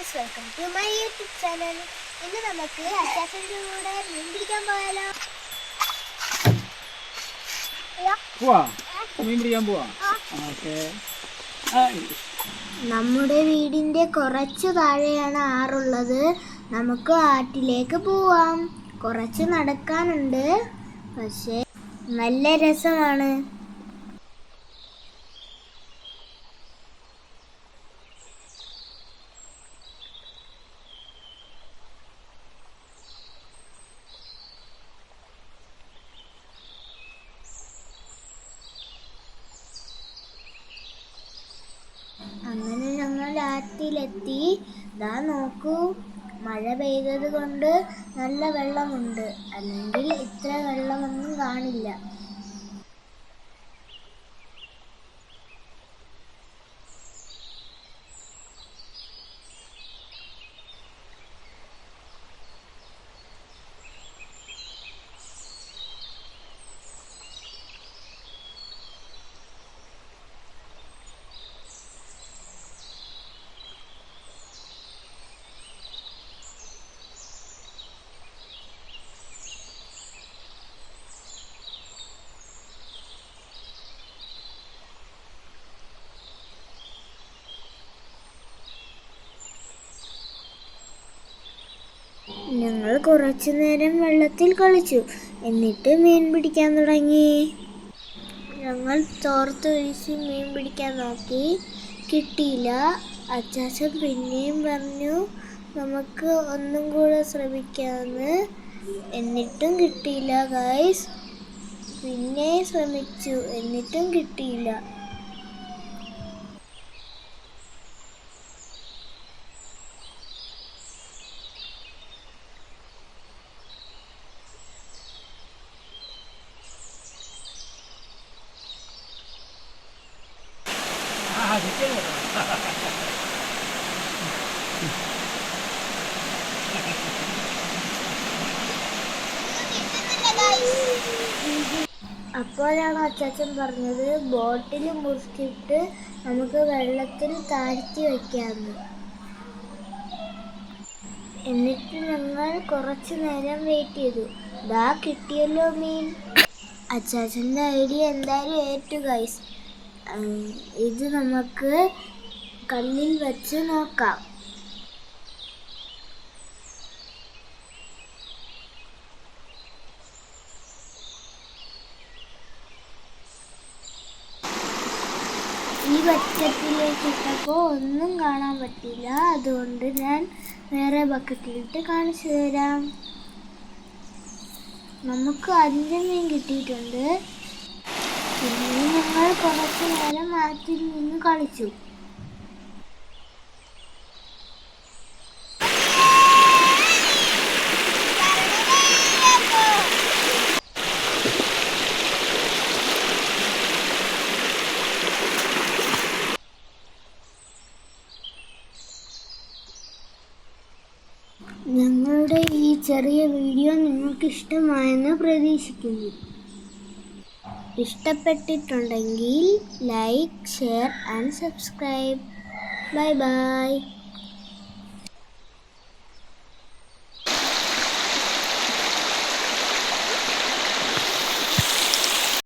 Guys, welcome to my YouTube channel. ഇന്ന് നമുക്ക് അച്ചാച്ചൻ്റെ കൂടെ മീൻ പിടിക്കാൻ പോയാലോ? നമ്മുടെ വീടിൻ്റെ കുറച്ച് താഴെയാണ് ആറുള്ളത്. നമുക്ക് ആറ്റിലേക്ക് പോവാം. കുറച്ച് നടക്കാനുണ്ട്, പക്ഷേ നല്ല രസമാണ്. അങ്ങനെ ഞങ്ങൾ ആറ്റിലെത്തി. ദാ നോക്കൂ, മഴ പെയ്തത് കൊണ്ട് നല്ല വെള്ളമുണ്ട്, അല്ലെങ്കിൽ ഇത്ര വെള്ളമൊന്നും കാണില്ല. ഞങ്ങൾ കുറച്ചു നേരം വെള്ളത്തിൽ കളിച്ചു, എന്നിട്ട് മീൻ പിടിക്കാൻ തുടങ്ങി. ഞങ്ങൾ തോർത്ത് വീശി മീൻ പിടിക്കാൻ നോക്കി, കിട്ടിയില്ല. അച്ചാച്ചൻ പിന്നെയും പറഞ്ഞു നമുക്ക് ഒന്നും കൂടെ ശ്രമിക്കാമെന്ന്. എന്നിട്ടും കിട്ടിയില്ല ഗൈസ്. പിന്നെയും ശ്രമിച്ചു, എന്നിട്ടും കിട്ടിയില്ല. അപ്പോഴാണ് അച്ചാച്ചൻ പറഞ്ഞത് ബോട്ടിൽ മുറിച്ചിട്ട് നമുക്ക് വെള്ളത്തിൽ താഴ്ത്തി വയ്ക്കാമെന്ന്. എന്നിട്ട് ഞങ്ങൾ കുറച്ചു നേരം വെയിറ്റ് ചെയ്തു. ദാ കിട്ടിയല്ലോ മീൻ. അച്ചാച്ചൻ്റെ ഐഡിയ എന്തായാലും ഏറ്റു ഗൈസ്. ഇത് നമുക്ക് കല്ലിൽ വെച്ച് നോക്കാം. ഈ ബക്കറ്റിലേക്ക് ഇട്ടപ്പോൾ ഒന്നും കാണാൻ പറ്റില്ല. അതുകൊണ്ട് ഞാൻ വേറെ ബക്കറ്റിലിട്ട് കാണിച്ചു തരാം. നമുക്ക് 5 മീൻ കിട്ടിയിട്ടുണ്ട്. പിന്നെ ഞങ്ങൾ കുറച്ചു നേരം ആറ്റിൽ നിന്ന് കളിച്ചു. ഞങ്ങളുടെ ഈ ചെറിയ വീഡിയോ നിങ്ങൾക്ക് ഇഷ്ടമായെന്ന് പ്രതീക്ഷിക്കുന്നു. ഇഷ്ടപ്പെട്ടിട്ടുണ്ടെങ്കിൽ like, share and subscribe. Bye bye.